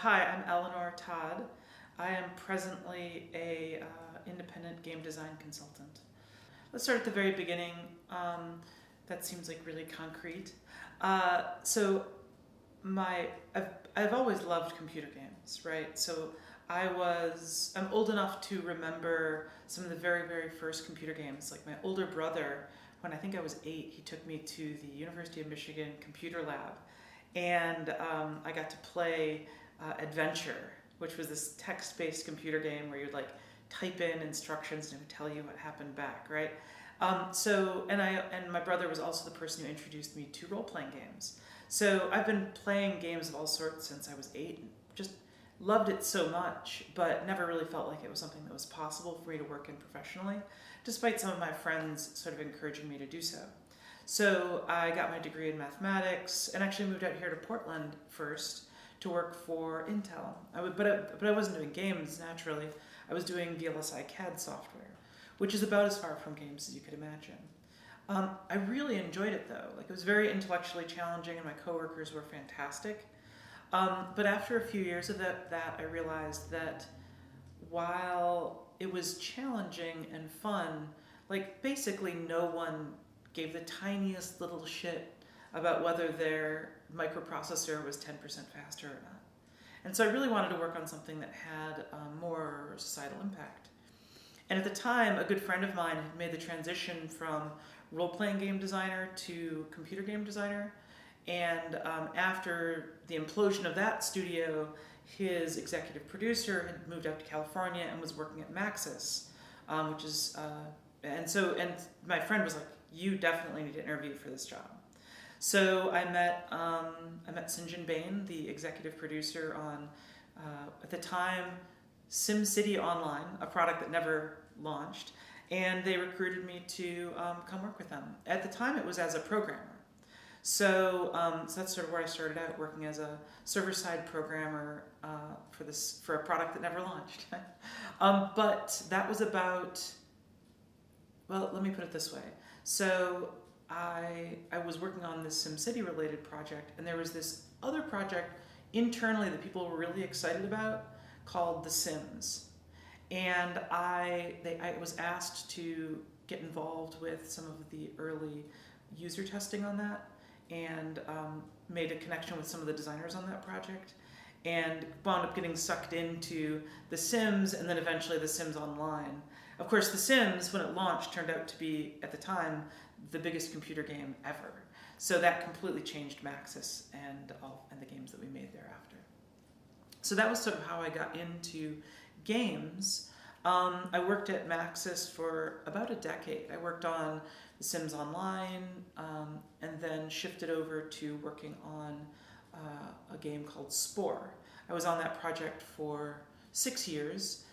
Hi, I'm Eleanor Todd. I am presently a independent game design consultant. Let's start at the very beginning. That seems like really concrete. So my I've always loved computer games, right? So I'm old enough to remember some of the very first computer games. Like my older brother, when I think I was 8, he took me to the University of Michigan computer lab, and I got to play Adventure, which was this text-based computer game where you'd like type in instructions and it would tell you what happened back, right? And my brother was also the person who introduced me to role-playing games. So I've been playing games of all sorts since I was 8. Just loved it so much, but never really felt like it was something that was possible for me to work in professionally, despite some of my friends sort of encouraging me to do so. So I got my degree in mathematics and actually moved out here to Portland first to work for Intel. But I wasn't doing games, naturally. I was doing VLSI CAD software, which is about as far from games as you could imagine. I really enjoyed it though. Like, it was very intellectually challenging and my coworkers were fantastic. But after a few years of that, I realized that while it was challenging and fun, like basically no one gave the tiniest little shit about whether their microprocessor was 10% faster or not. And so I really wanted to work on something that had more societal impact. And at the time, a good friend of mine had made the transition from role-playing game designer to computer game designer. And after the implosion of that studio, his executive producer had moved out to California and was working at Maxis, which is, and my friend was like, "You definitely need to interview for this job." So I met St. John Bain, the executive producer on, at the time, SimCity Online, a product that never launched, and they recruited me to come work with them. At the time, it was as a programmer. So that's sort of where I started out, working as a server-side programmer for a product that never launched. But that was about, well, let me put it this way. So I was working on this SimCity related project, and there was this other project internally that people were really excited about called The Sims. And I was asked to get involved with some of the early user testing on that, and made a connection with some of the designers on that project, and wound up getting sucked into The Sims and then eventually The Sims Online. Of course, The Sims, when it launched, turned out to be, at the time, the biggest computer game ever. So that completely changed Maxis and the games that we made thereafter. So that was sort of how I got into games. I worked at Maxis for about a decade. I worked on The Sims Online, and then shifted over to working on a game called Spore. I was on that project for 6 years.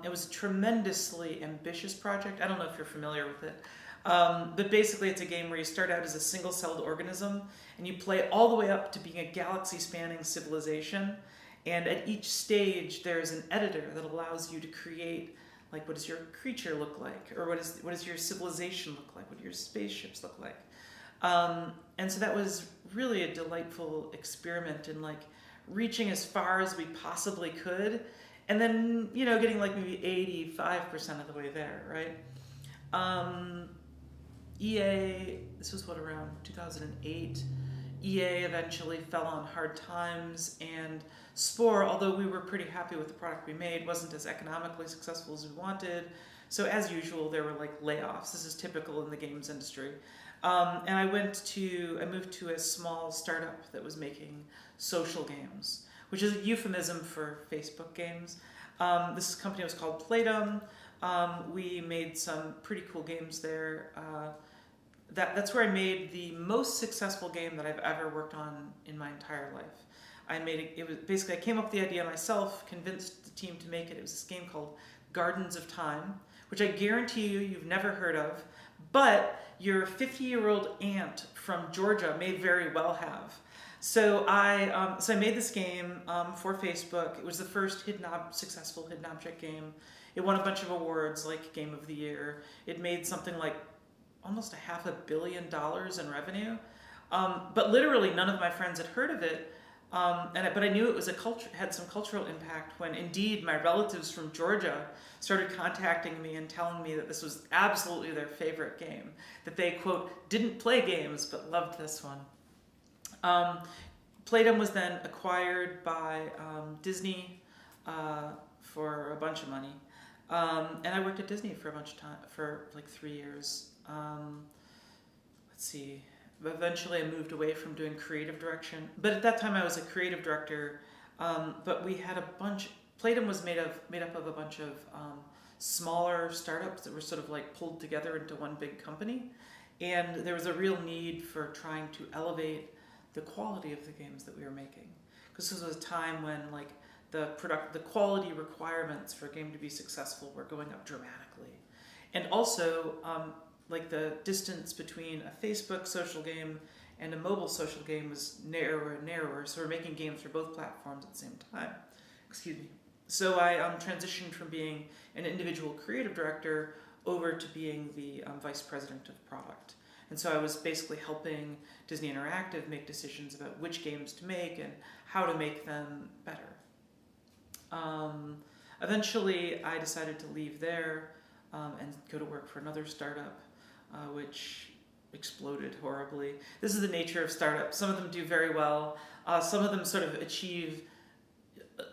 It was a tremendously ambitious project. I don't know if you're familiar with it. But basically it's a game where you start out as a single-celled organism and you play all the way up to being a galaxy-spanning civilization. And at each stage there's an editor that allows you to create, like, what does your creature look like? Or what does your civilization look like? What do your spaceships look like? And so that was really a delightful experiment in, like, reaching as far as we possibly could, and then, getting like maybe 85% of the way there, right? EA, this was around 2008. EA eventually fell on hard times, and Spore, although we were pretty happy with the product we made, wasn't as economically successful as we wanted. So as usual, there were like layoffs. This is typical in the games industry. And I moved to a small startup that was making social games, which is a euphemism for Facebook games. This company was called Playdom. We made some pretty cool games there. That's where I made the most successful game that I've ever worked on in my entire life. I came up with the idea myself, convinced the team to make it. It was this game called Gardens of Time, which I guarantee you've never heard of, but your 50-year-old aunt from Georgia may very well have. So I made this game for Facebook. It was the first successful hidden object game. It won a bunch of awards, like Game of the Year. It made something like almost $500 million in revenue. But literally none of my friends had heard of it But I knew it was had some cultural impact when indeed my relatives from Georgia started contacting me and telling me that this was absolutely their favorite game, that they, quote, didn't play games but loved this one. Playdom was then acquired by Disney for a bunch of money. And I worked at Disney for a bunch of time, for like 3 years. Let's see. Eventually I moved away from doing creative direction. But at that time I was a creative director. But we had Playdom was made up of a bunch of smaller startups that were sort of like pulled together into one big company. And there was a real need for trying to elevate the quality of the games that we were making. Because this was a time when like the quality requirements for a game to be successful were going up dramatically. And also, like the distance between a Facebook social game and a mobile social game was narrower and narrower, so we're making games for both platforms at the same time. Excuse me. So I transitioned from being an individual creative director over to being the vice president of product. And so I was basically helping Disney Interactive make decisions about which games to make and how to make them better. Eventually, I decided to leave there and go to work for another startup, which exploded horribly. This is the nature of startups. Some of them do very well. Some of them sort of achieve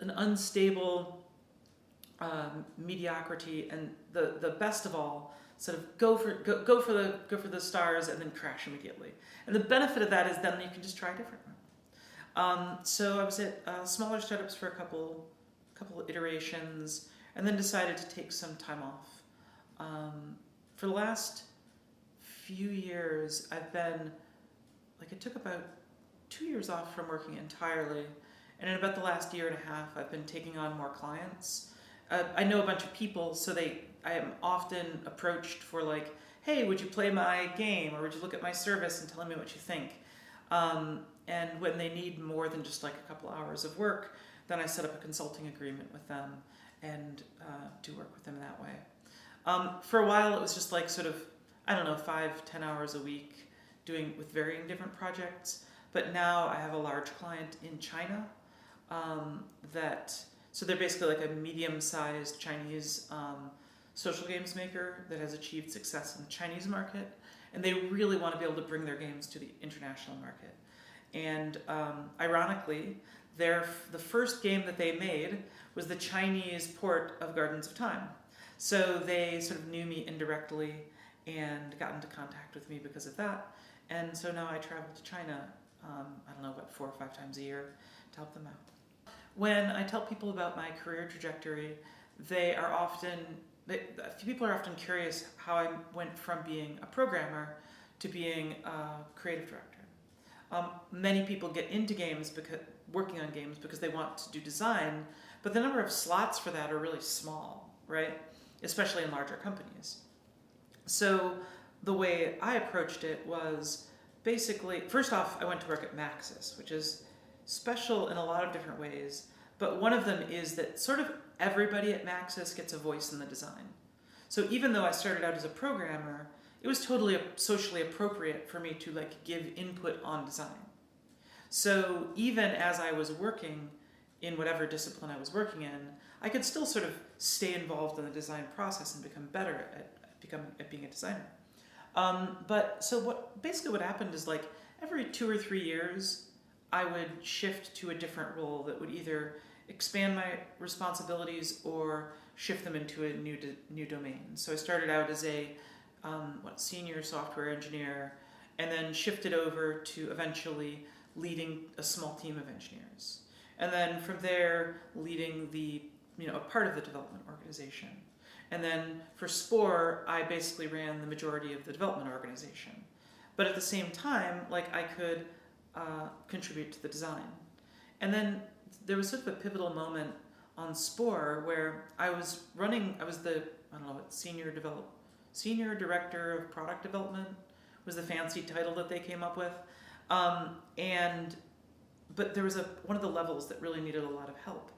an unstable mediocrity, and the best of all, sort of go for the stars and then crash immediately. And the benefit of that is then you can just try differently. So I was at smaller startups for a couple iterations, and then decided to take some time off. For the last few years, I've been, like, it took about 2 years off from working entirely, and in about the last year and a half, I've been taking on more clients. I know a bunch of people, so I am often approached for like, hey, would you play my game, or would you look at my service and tell me what you think? And when they need more than just like a couple hours of work, then I set up a consulting agreement with them and do work with them that way. For a while, it was just like sort of, 5-10 hours a week with varying different projects. But now I have a large client in China so they're basically like a medium-sized Chinese social games maker that has achieved success in the Chinese market. And they really want to be able to bring their games to the international market. And ironically, the first game that they made was the Chinese port of Gardens of Time. So they sort of knew me indirectly and got into contact with me because of that. And so now I travel to China, 4 or 5 times a year to help them out. When I tell people about my career trajectory, a few people are often curious how I went from being a programmer to being a creative director. Many people get into working on games because they want to do design, but the number of slots for that are really small, right? Especially in larger companies. So the way I approached it was basically, first off, I went to work at Maxis, which is special in a lot of different ways, but one of them is that sort of everybody at Maxis gets a voice in the design. So even though I started out as a programmer, it was totally socially appropriate for me to like give input on design. So even as I was working in whatever discipline I was working in, I could still sort of stay involved in the design process and become better at being a designer. What happened is like every 2 or 3 years, I would shift to a different role that would either expand my responsibilities or shift them into a new domain. So I started out as a senior software engineer, and then shifted over to eventually leading a small team of engineers. And then from there, leading a part of the development organization. And then for Spore, I basically ran the majority of the development organization. But at the same time, like I could contribute to the design. And then there was sort of a pivotal moment on Spore where I was the, senior director of product development was the fancy title that they came up with. But there was one of the levels that really needed a lot of help.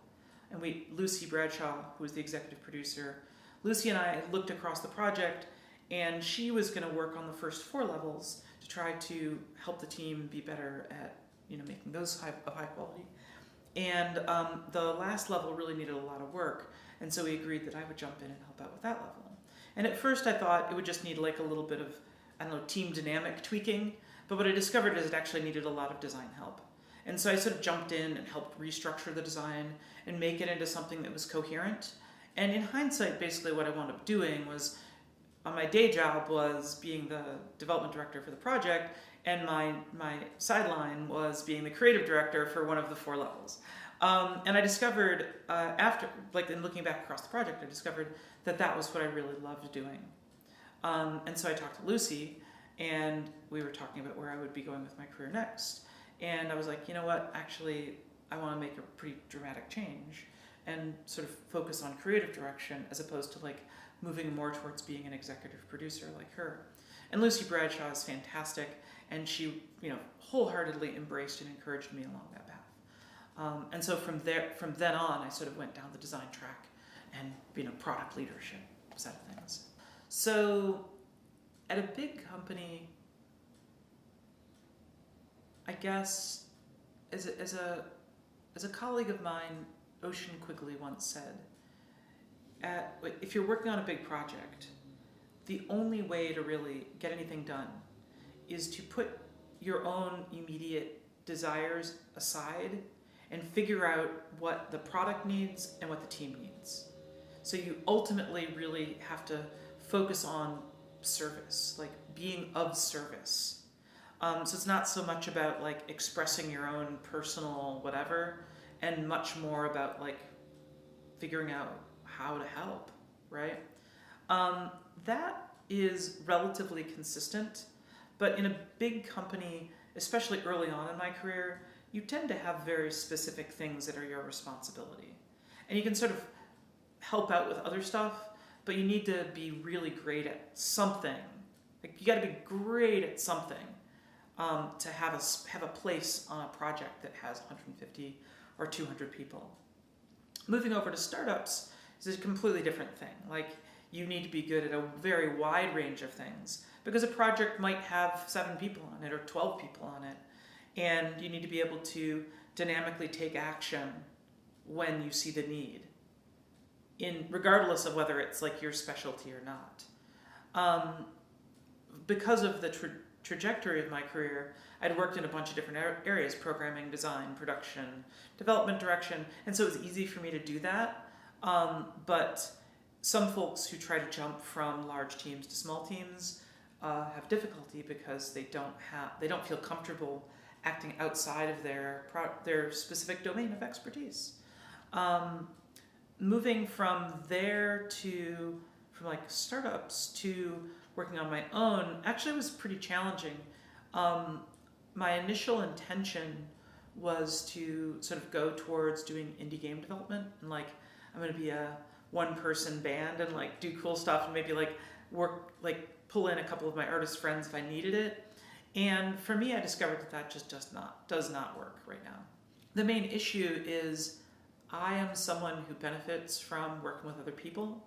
And Lucy Bradshaw, who was the executive producer, Lucy and I looked across the project, and she was going to work on the first 4 levels to try to help the team be better at, making those of high quality. And the last level really needed a lot of work, and so we agreed that I would jump in and help out with that level. And at first I thought it would just need like a little bit of, team dynamic tweaking, but what I discovered is it actually needed a lot of design help. And so I sort of jumped in and helped restructure the design and make it into something that was coherent. And in hindsight, basically what I wound up doing was, my day job was being the development director for the project, and my sideline was being the creative director for one of the 4 levels. And I discovered, in looking back across the project, I discovered that was what I really loved doing. And so I talked to Lucy, and we were talking about where I would be going with my career next. And I was like, you know what, actually, I want to make a pretty dramatic change and sort of focus on creative direction as opposed to like moving more towards being an executive producer like her. And Lucy Bradshaw is fantastic, and she, wholeheartedly embraced and encouraged me along that path. And so from then on, I sort of went down the design track and, product leadership side of things. So at a big company, I guess, as a colleague of mine, Ocean Quigley, once said, if you're working on a big project, the only way to really get anything done is to put your own immediate desires aside and figure out what the product needs and what the team needs. So you ultimately really have to focus on service, like being of service. So it's not so much about like expressing your own personal whatever, and much more about like figuring out how to help, right? That is relatively consistent, but in a big company, especially early on in my career, you tend to have very specific things that are your responsibility. And you can sort of help out with other stuff, but you need to be really great at something. Like you got to be great at something to have a place on a project that has 150 or 200 people. Moving over to startups is a completely different thing. Like you need to be good at a very wide range of things because a project might have 7 people on it or 12 people on it, and you need to be able to dynamically take action when you see the need, regardless of whether it's like your specialty or not. Because of the trajectory of my career, I'd worked in a bunch of different areas: programming, design, production, development direction, and so it was easy for me to do that. But some folks who try to jump from large teams to small teams have difficulty because they don't feel comfortable acting outside of their specific domain of expertise. Moving from there from like startups to working on my own actually was pretty challenging. My initial intention was to sort of go towards doing indie game development, and like I'm going to be a one-person band and like do cool stuff and maybe like pull in a couple of my artist friends if I needed it. And for me, I discovered that just does not work right now. The main issue is I am someone who benefits from working with other people,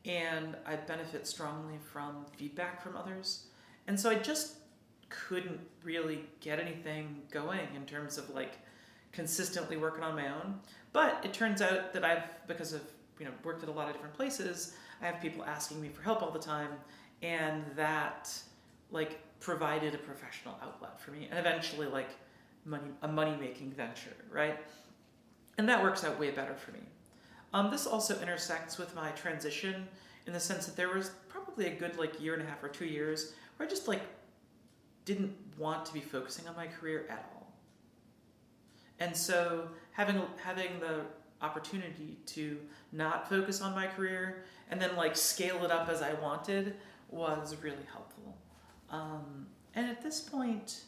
and I benefit strongly from feedback from others. And so I just couldn't really get anything going in terms of like consistently working on my own. But it turns out that because of worked at a lot of different places, I have people asking me for help all the time, and that like provided a professional outlet for me, and eventually like a money-making venture, right? And that works out way better for me. This also intersects with my transition in the sense that there was probably a good like year and a half or 2 years where I just like didn't want to be focusing on my career at all. And so having the opportunity to not focus on my career and then like scale it up as I wanted was really helpful. And at this point,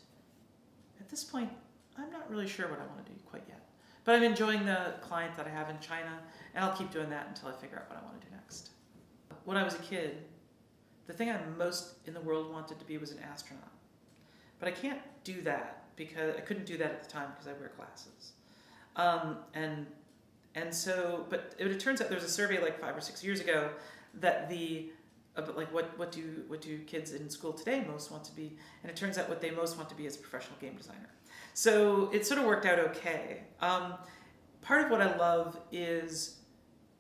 I'm not really sure what I want to do quite yet. But I'm enjoying the client that I have in China, and I'll keep doing that until I figure out what I want to do next. When I was a kid, the thing I most in the world wanted to be was an astronaut. But I can't do that because I couldn't do that at the time because I wear glasses. But it turns out there was a survey like 5 or 6 years ago that what do kids in school today most want to be, and it turns out what they most want to be is a professional game designer. So it sort of worked out okay. Part of what I love is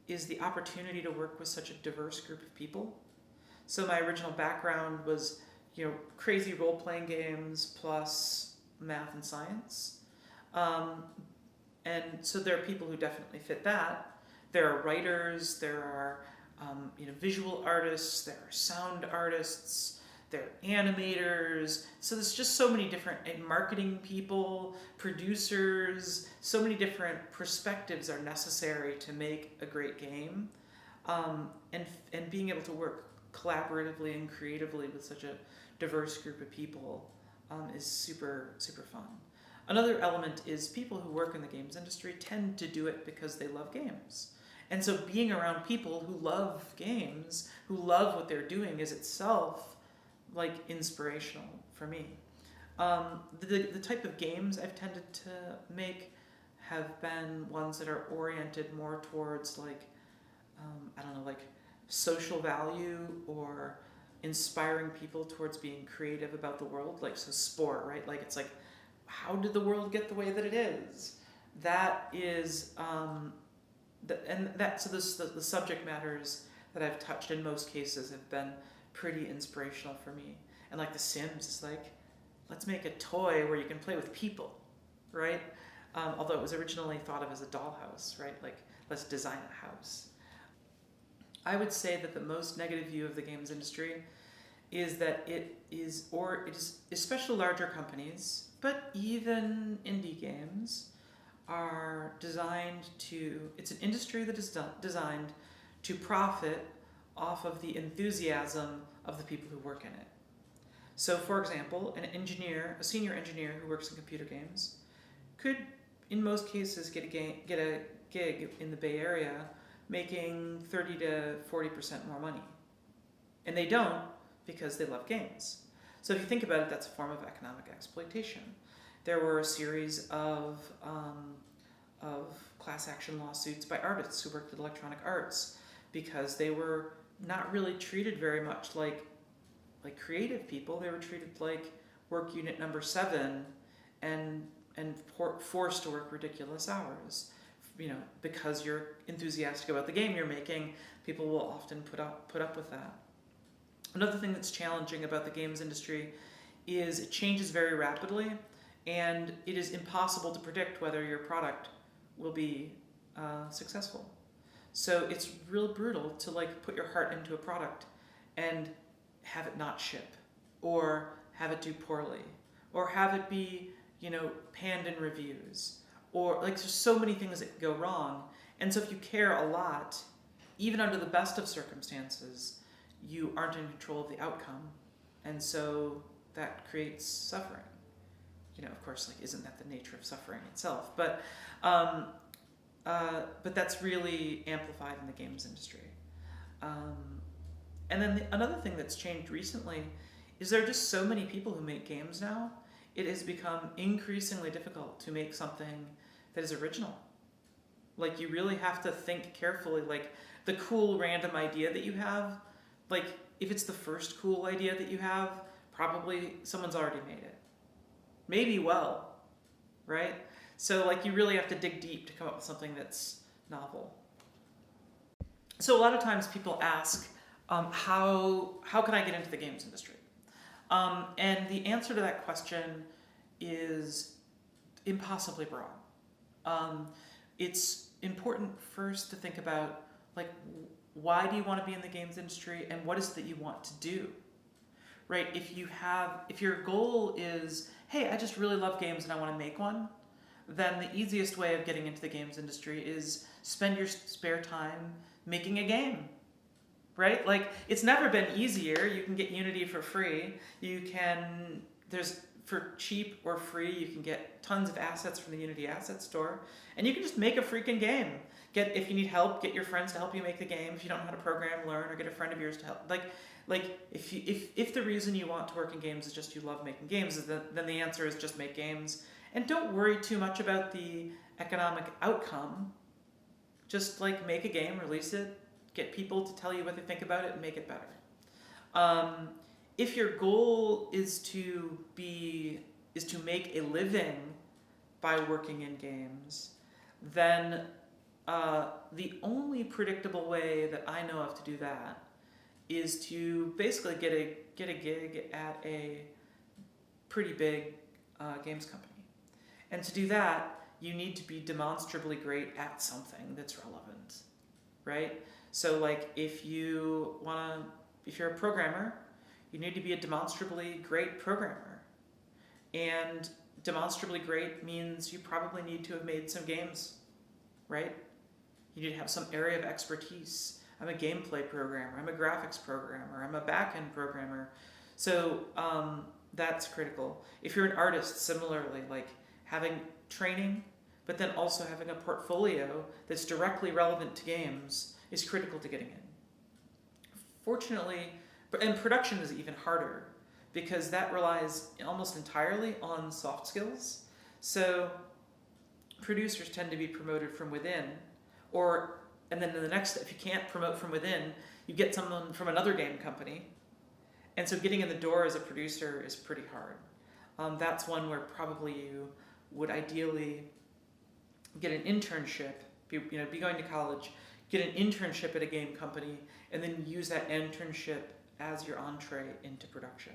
the opportunity to work with such a diverse group of people. So my original background was, crazy role-playing games plus math and science. And so there are people who definitely fit that. There are writers, there are visual artists, there are sound artists, there are animators. So there's just so many different marketing people, producers, so many different perspectives are necessary to make a great game. And being able to work collaboratively and creatively with such a diverse group of people is super, super fun. Another element is people who work in the games industry tend to do it because they love games. And so being around people who love games, who love what they're doing, is itself inspirational for me. The type of games I've tended to make have been ones that are oriented more towards social value or inspiring people towards being creative about the world, so sport, right? It's how did the world get the way that it is? That is, the subject matters that I've touched in most cases have been pretty inspirational for me. And The Sims is let's make a toy where you can play with people, right? Although it was originally thought of as a dollhouse, right? Let's design a house. I would say that the most negative view of the games industry is that it is especially larger companies, but even indie games are designed to, it's an industry that is designed to profit off of the enthusiasm of the people who work in it. So for example, a senior engineer who works in computer games could, in most cases, get a gig in the Bay Area making 30 to 40% more money. And they don't because they love games. So if you think about it, that's a form of economic exploitation. There were a series of class action lawsuits by artists who worked at Electronic Arts because they were not really treated very much like creative people. They were treated like work unit number 7 and forced to work ridiculous hours. Because you're enthusiastic about the game you're making, people will often put up with that. Another thing that's challenging about the games industry is it changes very rapidly, and it is impossible to predict whether your product will be successful. So it's real brutal to put your heart into a product and have it not ship, or have it do poorly, or have it be panned in reviews, or there's so many things that go wrong. And so if you care a lot, even under the best of circumstances, you aren't in control of the outcome, and so that creates suffering. Of course, isn't that the nature of suffering itself? But that's really amplified in the games industry. And then another thing that's changed recently is there are just so many people who make games now. It has become increasingly difficult to make something that is original. You really have to think carefully. The cool random idea that you have, if it's the first cool idea that you have, probably someone's already made it. Maybe well, right? So you really have to dig deep to come up with something that's novel. So a lot of times people ask, how can I get into the games industry? And the answer to that question is impossibly broad. It's important first to think about why do you want to be in the games industry, and what is it that you want to do, right? If your goal is, hey, I just really love games and I want to make one, then the easiest way of getting into the games industry is spend your spare time making a game, right? It's never been easier. You can get Unity for free. For cheap or free, you can get tons of assets from the Unity Asset Store, and you can just make a freaking game. If you need help, get your friends to help you make the game. If you don't know how to program, learn, or get a friend of yours to help. If the reason you want to work in games is just you love making games, then the answer is just make games. And don't worry too much about the economic outcome. Just make a game, release it, get people to tell you what they think about it, and make it better. If your goal is to make a living by working in games, then the only predictable way that I know of to do that is to basically get a gig at a pretty big games company. And to do that, you need to be demonstrably great at something that's relevant, right? So like if you're a programmer, you need to be a demonstrably great programmer. And demonstrably great means you probably need to have made some games, right? You need to have some area of expertise. I'm a gameplay programmer, I'm a graphics programmer, I'm a back-end programmer. So that's critical. If you're an artist, similarly, like having training, but then also having a portfolio that's directly relevant to games is critical to getting in. Fortunately, and production is even harder because that relies almost entirely on soft skills. So producers tend to be promoted from within, and then in the next, if you can't promote from within, you get someone from another game company. And so getting in the door as a producer is pretty hard. That's one where probably you would ideally get an internship, be going to college, get an internship at a game company, and then use that internship as your entree into production.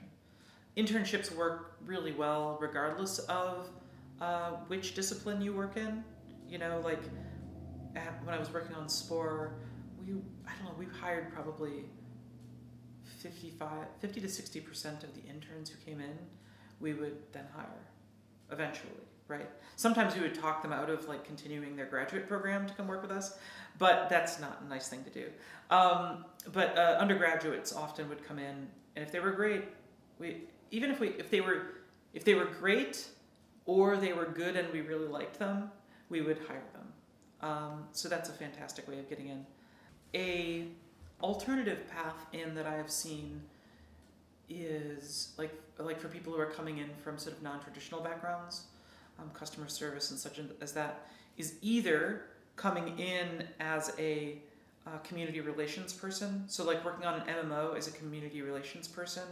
Internships work really well regardless of which discipline you work in. Like when I was working on Spore, we hired probably 50 to 60% of the interns who came in, we would then hire eventually, right? Sometimes we would talk them out of like continuing their graduate program to come work with us, but that's not a nice thing to do. But undergraduates often would come in, and if they were great, if they were great or they were good and we really liked them, we would hire them. So that's a fantastic way of getting in. A alternative path in that I have seen is like for people who are coming in from sort of non-traditional backgrounds, customer service and such as that, is either coming in as a community relations person. So like working on an MMO as a community relations person.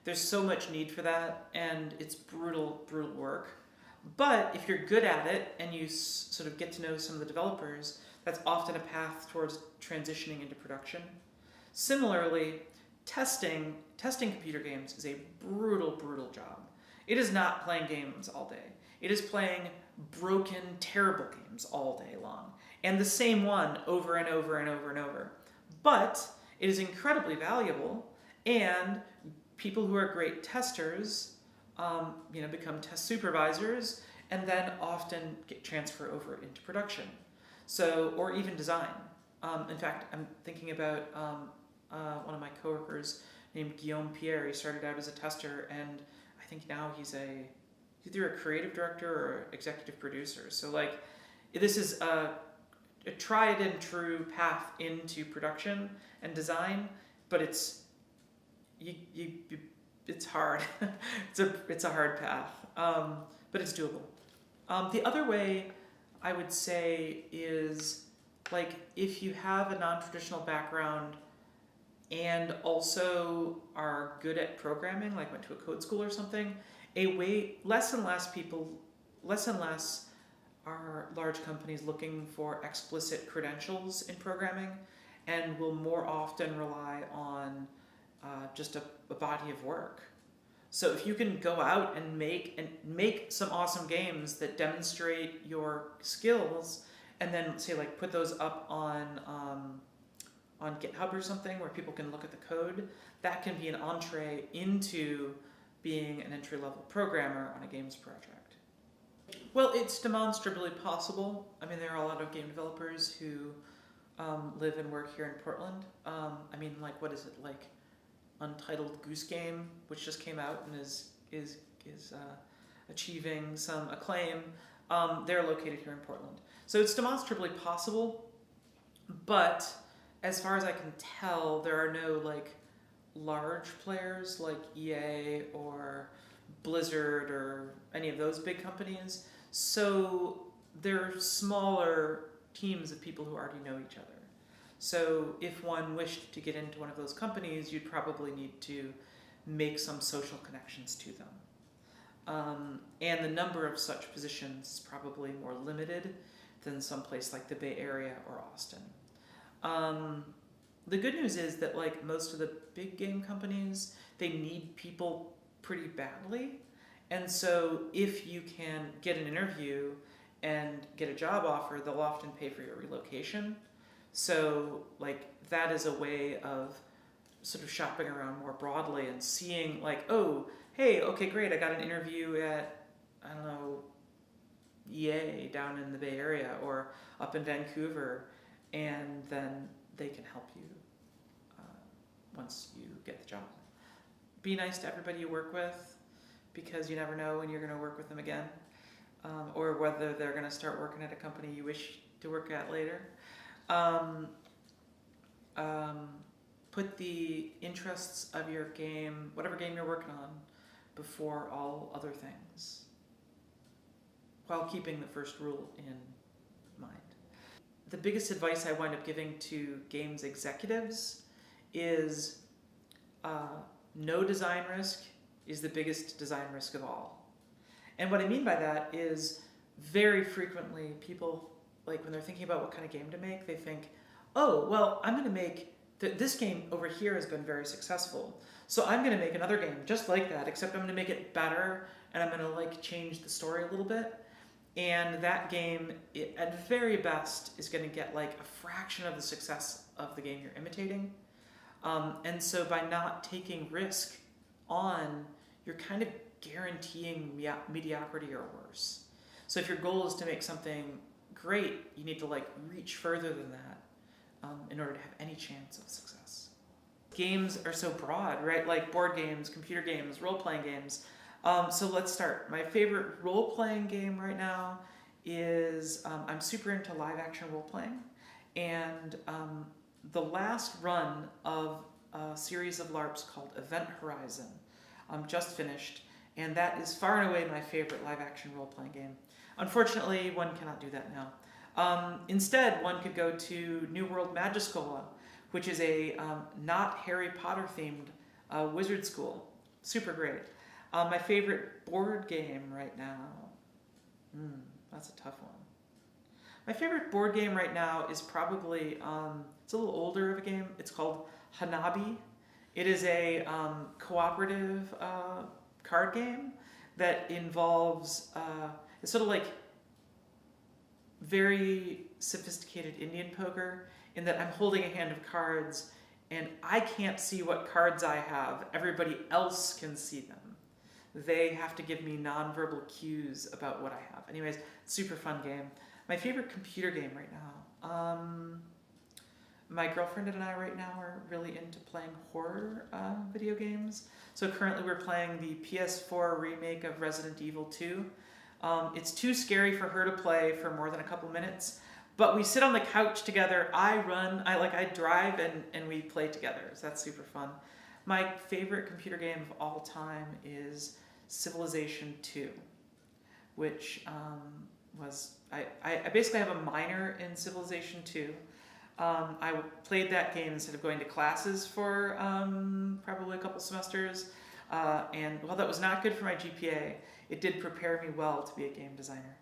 There's so much need for that, and it's brutal work. But if you're good at it and you sort of get to know some of the developers, that's often a path towards transitioning into production. Similarly, testing computer games is a brutal job. It is not playing games all day. It is playing broken, terrible games all day long. And the same one over and over and over and over. But it is incredibly valuable, and people who are great testers become test supervisors and then often transfer over into production. So, or even design. In fact, I'm thinking about one of my coworkers named Guillaume Pierre. He started out as a tester, and I think now he's either a creative director or executive producer. So like, this is a tried and true path into production and design, but it's hard. it's a hard path, but it's doable. The other way I would say is like if you have a non-traditional background and also are good at programming, like went to a code school or something, less and less are large companies looking for explicit credentials in programming, and will more often rely on just a body of work. So if you can go out and make some awesome games that demonstrate your skills, and then say like put those up on GitHub or something where people can look at the code, that can be an entree into being an entry-level programmer on a games project. Well, it's demonstrably possible. I mean, there are a lot of game developers who live and work here in Portland. Like, what is it, like Untitled Goose Game, which just came out and is achieving some acclaim. They're located here in Portland. So it's demonstrably possible, but as far as I can tell, there are no like large players like EA or Blizzard or any of those big companies. So they're smaller teams of people who already know each other. So if one wished to get into one of those companies, you'd probably need to make some social connections to them. And the number of such positions is probably more limited than someplace like the Bay Area or Austin. The good news is that like most of the big game companies, they need people pretty badly. And so if you can get an interview and get a job offer, they'll often pay for your relocation. So like that is a way of sort of shopping around more broadly and seeing like, oh, hey, okay, great, I got an interview at, I don't know, EA down in the Bay Area or up in Vancouver, and then they can help you once you get the job. Be nice to everybody you work with, because you never know when you're going to work with them again, or whether they're going to start working at a company you wish to work at later. Put the interests of your game, whatever game you're working on, before all other things, while keeping the first rule in mind. The biggest advice I wind up giving to games executives is no design risk is the biggest design risk of all. And what I mean by that is very frequently people, like when they're thinking about what kind of game to make, they think, oh, well, I'm going to make, this game over here has been very successful, so I'm going to make another game just like that, except I'm going to make it better, and I'm going to like change the story a little bit. And that game, at very best, is going to get like a fraction of the success of the game you're imitating. And so by not taking risk on, you're kind of guaranteeing mediocrity or worse. So if your goal is to make something great, you need to like reach further than that in order to have any chance of success. Games are so broad, right? Like board games, computer games, role-playing games. So let's start. My favorite role-playing game right now is, I'm super into live-action role-playing, and the last run of a series of LARPs called Event Horizon just finished, and that is far and away my favorite live-action role-playing game. Unfortunately, one cannot do that now. Instead, one could go to New World Magischola, which is a not Harry Potter themed wizard school. Super great. My favorite board game right now, that's a tough one. My favorite board game right now is probably, it's a little older of a game. It's called Hanabi. It is a cooperative card game that involves, it's sort of like very sophisticated Indian poker, in that I'm holding a hand of cards and I can't see what cards I have. Everybody else can see them. They have to give me nonverbal cues about what I have. Anyways, super fun game. My favorite computer game right now. My girlfriend and I right now are really into playing horror video games. So currently we're playing the PS4 remake of Resident Evil 2. It's too scary for her to play for more than a couple minutes, but we sit on the couch together, I run, I drive, and we play together. So that's super fun. My favorite computer game of all time is Civilization 2, which I basically have a minor in Civilization 2. I played that game instead of going to classes for probably a couple semesters, and while that was not good for my GPA, it did prepare me well to be a game designer.